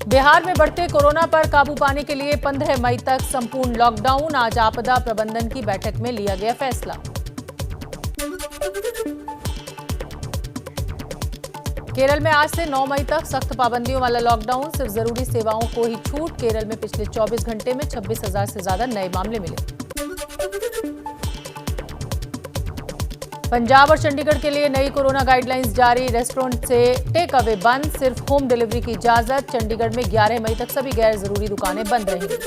बिहार में बढ़ते कोरोना पर काबू पाने के लिए 15 मई तक संपूर्ण लॉकडाउन। आज आपदा प्रबंधन की बैठक में लिया गया फैसला। केरल में आज से 9 मई तक सख्त पाबंदियों वाला लॉकडाउन, सिर्फ जरूरी सेवाओं को ही छूट। केरल में पिछले 24 घंटे में 26,000 से ज्यादा नए मामले मिले। पंजाब और चंडीगढ़ के लिए नई कोरोना गाइडलाइंस जारी। रेस्टोरेंट से टेक अवे बंद, सिर्फ होम डिलीवरी की इजाजत। चंडीगढ़ में 11 मई तक सभी गैर जरूरी दुकानें बंद रहेंगी।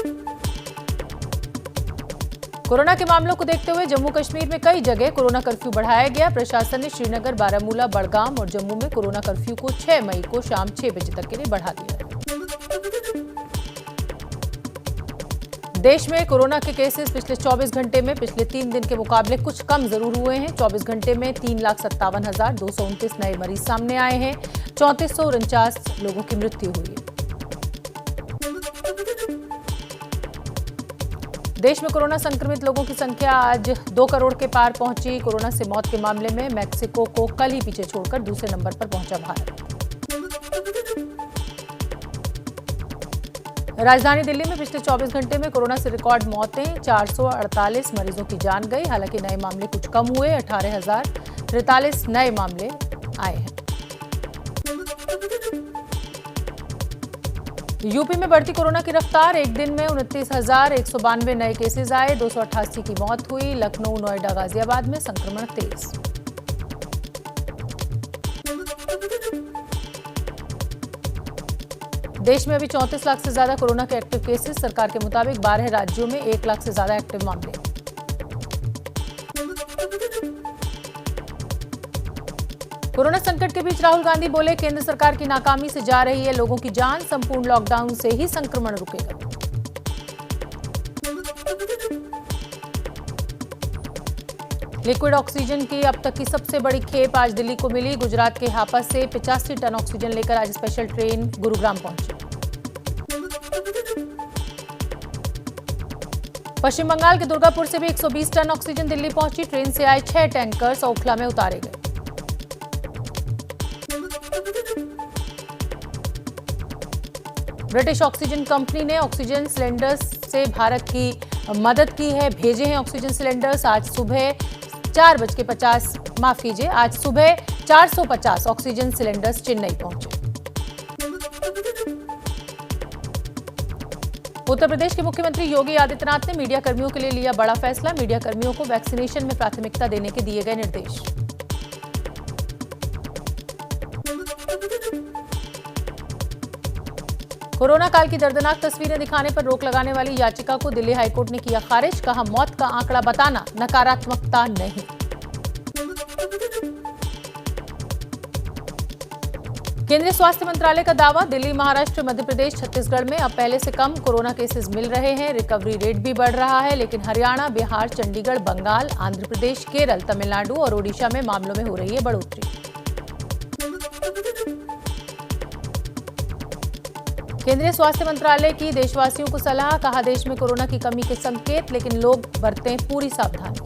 कोरोना के मामलों को देखते हुए जम्मू कश्मीर में कई जगह कोरोना कर्फ्यू बढ़ाया गया। प्रशासन ने श्रीनगर, बारामूला, बड़गाम और जम्मू में कोरोना कर्फ्यू को 6 मई को शाम 6 बजे तक के लिए बढ़ा दिया। देश में कोरोना के केसेस पिछले 24 घंटे में पिछले 3 दिन के मुकाबले कुछ कम जरूर हुए हैं। 24 घंटे में 3,57,229 नए मरीज सामने आए हैं। 3449 लोगों की मृत्यु हुई है। देश में कोरोना संक्रमित लोगों की संख्या आज 2 करोड़ के पार पहुंची। कोरोना से मौत के मामले में मैक्सिको को कल ही पीछे छोड़कर दूसरे नंबर पर पहुंचा भारत। राजधानी दिल्ली में पिछले 24 घंटे में कोरोना से रिकॉर्ड मौतें, 448 मरीजों की जान गई। हालांकि नए मामले कुछ कम हुए, 18,043 नए मामले आए हैं। यूपी में बढ़ती कोरोना की रफ्तार, एक दिन में 29,192 नए केसेस आए, 288 की मौत हुई। लखनऊ, नोएडा, गाजियाबाद में संक्रमण तेज। देश में अभी 34 लाख से ज्यादा कोरोना के एक्टिव केसेस। सरकार के मुताबिक 12 राज्यों में 1 लाख से ज्यादा एक्टिव मामले। कोरोना संकट के बीच राहुल गांधी बोले, केंद्र सरकार की नाकामी से जा रही है लोगों की जान। संपूर्ण लॉकडाउन से ही संक्रमण रुकेगा। लिक्विड ऑक्सीजन की अब तक की सबसे बड़ी खेप आज दिल्ली को मिली। गुजरात के हापा से 85 टन ऑक्सीजन लेकर आज स्पेशल ट्रेन गुरुग्राम पहुंची। पश्चिम बंगाल के दुर्गापुर से भी 120 टन ऑक्सीजन दिल्ली पहुंची। ट्रेन से आए 6 टैंकर्स ओखला में उतारे गए। ब्रिटिश ऑक्सीजन कंपनी ने ऑक्सीजन सिलेंडर्स से भारत की मदद की है। भेजे हैं ऑक्सीजन सिलेंडर्स। आज सुबह 450 ऑक्सीजन सिलेंडर्स चेन्नई पहुंचे। उत्तर प्रदेश के मुख्यमंत्री योगी आदित्यनाथ ने मीडिया कर्मियों के लिए लिया बड़ा फैसला। मीडिया कर्मियों को वैक्सीनेशन में प्राथमिकता देने के दिए गए निर्देश। कोरोना काल की दर्दनाक तस्वीरें दिखाने पर रोक लगाने वाली याचिका को दिल्ली हाईकोर्ट ने किया खारिज। कहा, मौत का आंकड़ा बताना नकारात्मकता नहीं। केंद्रीय स्वास्थ्य मंत्रालय का दावा, दिल्ली, महाराष्ट्र, मध्य प्रदेश, छत्तीसगढ़ में अब पहले से कम कोरोना केसेस मिल रहे हैं। रिकवरी रेट भी बढ़ रहा है, लेकिन हरियाणा, बिहार, चंडीगढ़, बंगाल, आंध्र प्रदेश, केरल, तमिलनाडु और ओडिशा में मामलों में हो रही है बढ़ोतरी। केंद्रीय स्वास्थ्य मंत्रालय की देशवासियों को सलाह, कहा, देश में कोरोना की कमी के संकेत, लेकिन लोग बरतें पूरी सावधानी।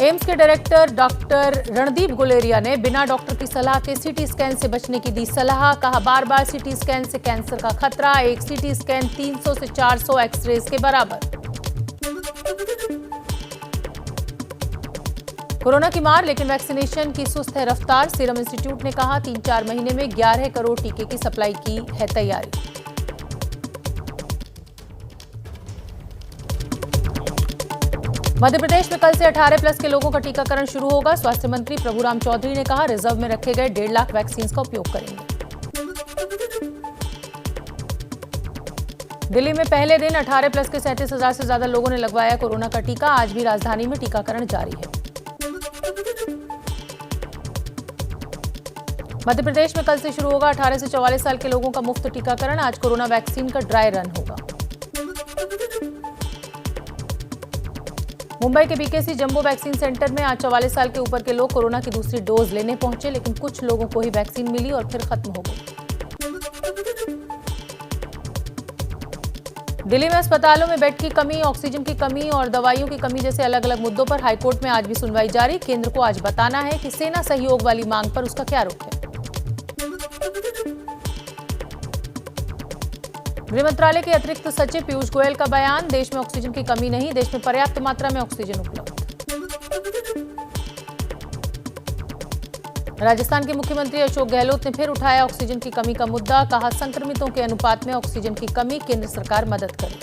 एम्स के डायरेक्टर डॉक्टर रणदीप गुलेरिया ने बिना डॉक्टर की सलाह के सीटी स्कैन से बचने की दी सलाह। कहा, बार बार सीटी स्कैन से कैंसर का खतरा। एक सीटी स्कैन 300 से 400 एक्सरेज के बराबर। कोरोना की मार, लेकिन वैक्सीनेशन की सुस्त है रफ्तार। सीरम इंस्टीट्यूट ने कहा, 3-4 महीने में 11 करोड़ टीके की सप्लाई की है तैयारी। मध्य प्रदेश में कल से 18+ के लोगों का टीकाकरण शुरू होगा। स्वास्थ्य मंत्री प्रभुराम चौधरी ने कहा, रिजर्व में रखे गए 1.5 लाख वैक्सीन का उपयोग करेंगे। दिल्ली में पहले दिन 18+ के 37,000 से ज्यादा लोगों ने लगवाया कोरोना का टीका। आज भी राजधानी में टीकाकरण जारी है। मध्य प्रदेश में कल से शुरू होगा 18 से 44 साल के लोगों का मुफ्त टीकाकरण। आज कोरोना वैक्सीन का ड्राई रन होगा। मुंबई के बीकेसी जंबो वैक्सीन सेंटर में आज 44 साल के ऊपर के लोग कोरोना की दूसरी डोज लेने पहुंचे, लेकिन कुछ लोगों को ही वैक्सीन मिली और फिर खत्म हो गई। दिल्ली में अस्पतालों में बेड की कमी, ऑक्सीजन की कमी और दवाइयों की कमी जैसे अलग अलग मुद्दों पर हाईकोर्ट में आज भी सुनवाई जारी। केंद्र को आज बताना है कि सेना सहयोग वाली मांग पर उसका क्या रुख है। गृह मंत्रालय के अतिरिक्त सचिव पीयूष गोयल का बयान, देश में ऑक्सीजन की कमी नहीं, देश में पर्याप्त मात्रा में ऑक्सीजन उपलब्ध। राजस्थान के मुख्यमंत्री अशोक गहलोत ने फिर उठाया ऑक्सीजन की कमी का मुद्दा, कहा संक्रमितों के अनुपात में ऑक्सीजन की कमी, केंद्र सरकार मदद करे।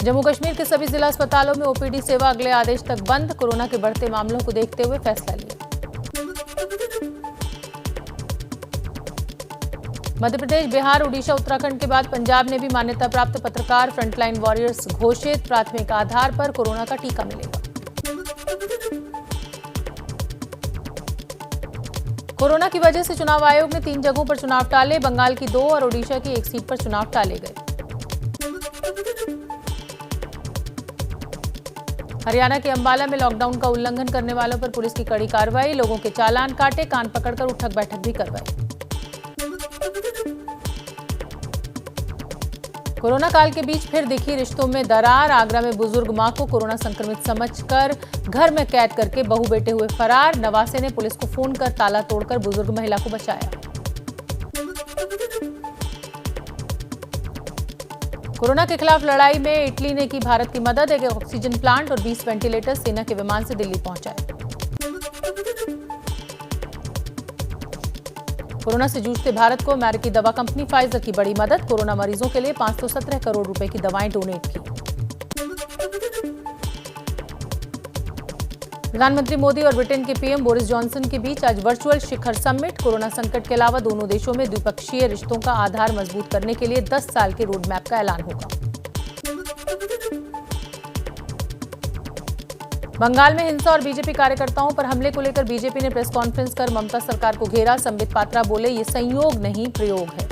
जम्मू कश्मीर के सभी जिला अस्पतालों में ओपीडी सेवा अगले आदेश तक बंद, कोरोना के बढ़ते मामलों को देखते हुए फैसला लिया। मध्य प्रदेश, बिहार, उड़ीसा, उत्तराखंड के बाद पंजाब ने भी मान्यता प्राप्त पत्रकार फ्रंटलाइन वॉरियर्स घोषित, प्राथमिक आधार पर कोरोना का टीका मिलेगा। कोरोना की वजह से चुनाव आयोग ने 3 जगहों पर चुनाव टाले, बंगाल की 2 और ओडिशा की 1 सीट पर चुनाव टाले गए। हरियाणा के अंबाला में लॉकडाउन का उल्लंघन करने वालों पर पुलिस की कड़ी कार्रवाई, लोगों के चालान काटे, कान पकड़कर उठक बैठक भी करवाई। कोरोना काल के बीच फिर दिखी रिश्तों में दरार, आगरा में बुजुर्ग मां को कोरोना संक्रमित समझकर घर में कैद करके बहू बेटे हुए फरार, नवासे ने पुलिस को फोन कर ताला तोड़कर बुजुर्ग महिला को बचाया। कोरोना के खिलाफ लड़ाई में इटली ने की भारत की मदद, एक ऑक्सीजन प्लांट और 20 वेंटिलेटर सेना के विमान से दिल्ली पहुंचाए। कोरोना से जूझते भारत को अमेरिकी दवा कंपनी फाइजर की बड़ी मदद, कोरोना मरीजों के लिए 517 करोड़ रुपए की दवाएं डोनेट की। प्रधानमंत्री मोदी और ब्रिटेन के पीएम बोरिस जॉनसन के बीच आज वर्चुअल शिखर समिट, कोरोना संकट के अलावा दोनों देशों में द्विपक्षीय रिश्तों का आधार मजबूत करने के लिए 10 साल के रोड मैप का ऐलान होगा। बंगाल में हिंसा और बीजेपी कार्यकर्ताओं पर हमले को लेकर बीजेपी ने प्रेस कॉन्फ्रेंस कर ममता सरकार को घेरा, संबित पात्रा बोले ये संयोग नहीं प्रयोग है।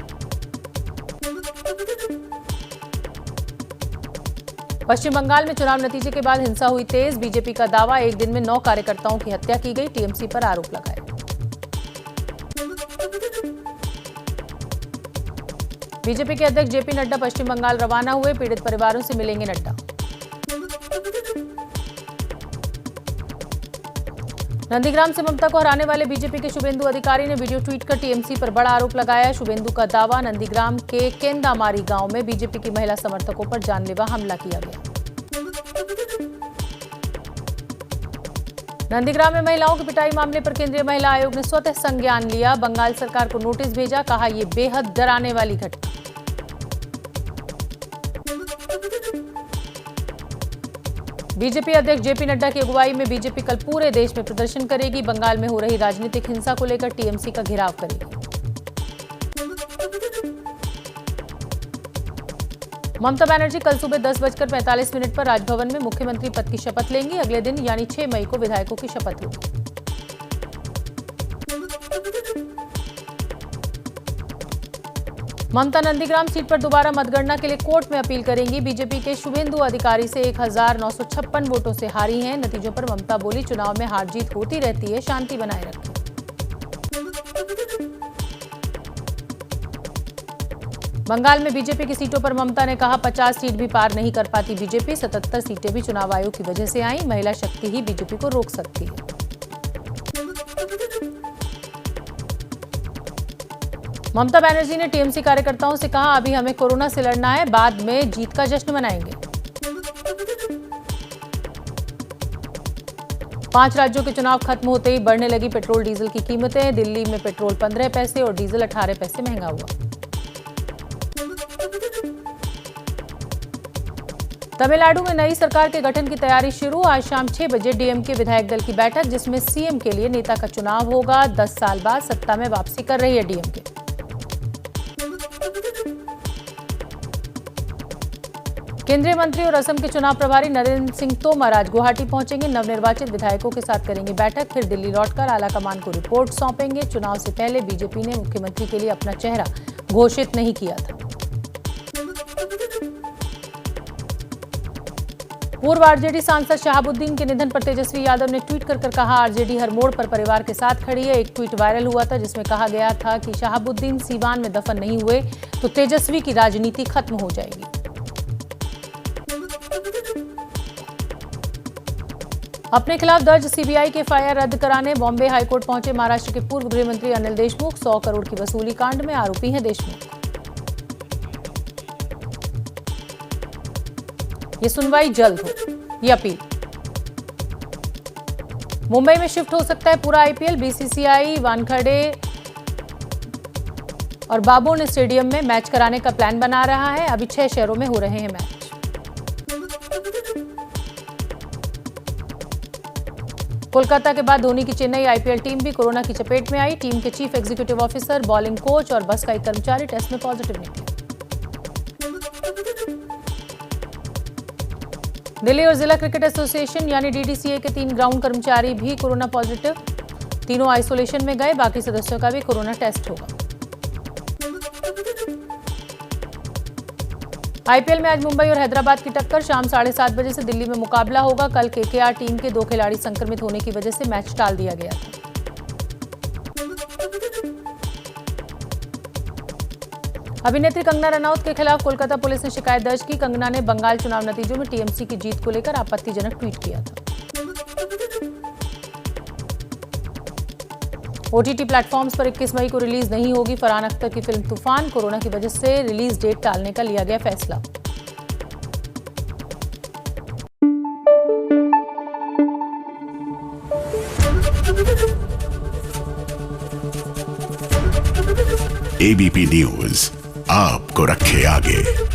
पश्चिम बंगाल में चुनाव नतीजे के बाद हिंसा हुई तेज, बीजेपी का दावा, एक दिन में 9 कार्यकर्ताओं की हत्या की गई, टीएमसी पर आरोप लगाए। बीजेपी के अध्यक्ष जेपी नड्डा पश्चिम बंगाल रवाना हुए, पीड़ित परिवारों से मिलेंगे नड्डा। नंदीग्राम से ममता को हराने वाले बीजेपी के शुभेंदु अधिकारी ने वीडियो ट्वीट कर टीएमसी पर बड़ा आरोप लगाया। शुभेंदु का दावा, नंदीग्राम के केंदामारी गांव में बीजेपी की महिला समर्थकों पर जानलेवा हमला किया गया। नंदीग्राम में महिलाओं की पिटाई मामले पर केंद्रीय महिला आयोग ने स्वतः संज्ञान लिया, बंगाल सरकार को नोटिस भेजा, कहा यह बेहद डराने वाली घटना। बीजेपी अध्यक्ष जेपी नड्डा की अगुवाई में बीजेपी कल पूरे देश में प्रदर्शन करेगी, बंगाल में हो रही राजनीतिक हिंसा को लेकर टीएमसी का घेराव करेगी। ममता बनर्जी कल सुबह 10:45 पर राजभवन में मुख्यमंत्री पद की शपथ लेंगी, अगले दिन यानी 6 मई को विधायकों की शपथ होगी। ममता नंदीग्राम सीट पर दोबारा मतगणना के लिए कोर्ट में अपील करेंगी, बीजेपी के शुभेंदु अधिकारी से 1956 वोटों से हारी हैं। नतीजों पर ममता बोली, चुनाव में हार जीत होती रहती है, शांति बनाए रखें। बंगाल में बीजेपी की सीटों पर ममता ने कहा 50 सीट भी पार नहीं कर पाती बीजेपी, 77 सीटें भी चुनाव आयोग की वजह से आई, महिला शक्ति ही बीजेपी को रोक सकती है। ममता बनर्जी ने टीएमसी कार्यकर्ताओं से कहा, अभी हमें कोरोना से लड़ना है, बाद में जीत का जश्न मनाएंगे। 5 राज्यों के चुनाव खत्म होते ही बढ़ने लगी पेट्रोल डीजल की कीमतें, दिल्ली में पेट्रोल 15 पैसे और डीजल 18 पैसे महंगा हुआ। तमिलनाडु में नई सरकार के गठन की तैयारी शुरू, आज शाम 6 बजे डीएमके विधायक दल की बैठक, जिसमें सीएम के लिए नेता का चुनाव होगा। 10 साल बाद सत्ता में वापसी कर रही है डीएमके। केंद्रीय मंत्री और असम के चुनाव प्रभारी नरेंद्र सिंह तोमर आज गुवाहाटी पहुंचेंगे, नवनिर्वाचित विधायकों के साथ करेंगे बैठक, फिर दिल्ली लौटकर आलाकमान को रिपोर्ट सौंपेंगे। चुनाव से पहले बीजेपी ने मुख्यमंत्री के लिए अपना चेहरा घोषित नहीं किया था। पूर्व आरजेडी सांसद शहाबुद्दीन के निधन पर तेजस्वी यादव ने ट्वीट कर कहा, आरजेडी हर मोड़ पर परिवार के साथ खड़ी है। एक ट्वीट वायरल हुआ था जिसमें कहा गया था कि शहाबुद्दीन सीवान में दफन नहीं हुए तो तेजस्वी की राजनीति खत्म हो जाएगी। अपने खिलाफ दर्ज सीबीआई के एफआईआर रद्द कराने बॉम्बे हाईकोर्ट पहुंचे महाराष्ट्र के पूर्व गृह मंत्री अनिल देशमुख। 100 करोड़ की वसूली कांड में आरोपी हैं देशमुख। ये सुनवाई जल्द हो, ये अपील। मुंबई में शिफ्ट हो सकता है पूरा आईपीएल। बीसीसीआई वानखेड़े और बाबोन स्टेडियम में मैच कराने का प्लान बना रहा है। अभी 6 शहरों में हो रहे हैं मैच। कोलकाता के बाद धोनी की चेन्नई आईपीएल टीम भी कोरोना की चपेट में आई। टीम के chief executive officer, bowling coach और बस का एक कर्मचारी टेस्ट में पॉजिटिव निकले। दिल्ली और जिला क्रिकेट एसोसिएशन यानी डीडीसीए के 3 ग्राउंड कर्मचारी भी कोरोना पॉजिटिव। तीनों आइसोलेशन में गए। बाकी सदस्यों का भी कोरोना टेस्ट होगा। आईपीएल में आज मुंबई और हैदराबाद की टक्कर। शाम 7:30 बजे से दिल्ली में मुकाबला होगा। कल केकेआर टीम के 2 खिलाड़ी संक्रमित होने की वजह से मैच टाल दिया गया था। अभिनेत्री कंगना रनौत के खिलाफ कोलकाता पुलिस ने शिकायत दर्ज की। कंगना ने बंगाल चुनाव नतीजों में टीएमसी की जीत को लेकर आपत्तिजनक ट्वीट किया था। ओटीटी प्लेटफॉर्म्स पर 21 मई को रिलीज नहीं होगी फरहान अख्तर की फिल्म तूफान। कोरोना की वजह से रिलीज डेट टालने का लिया गया फैसला। एबीपी न्यूज आपको रखे आगे।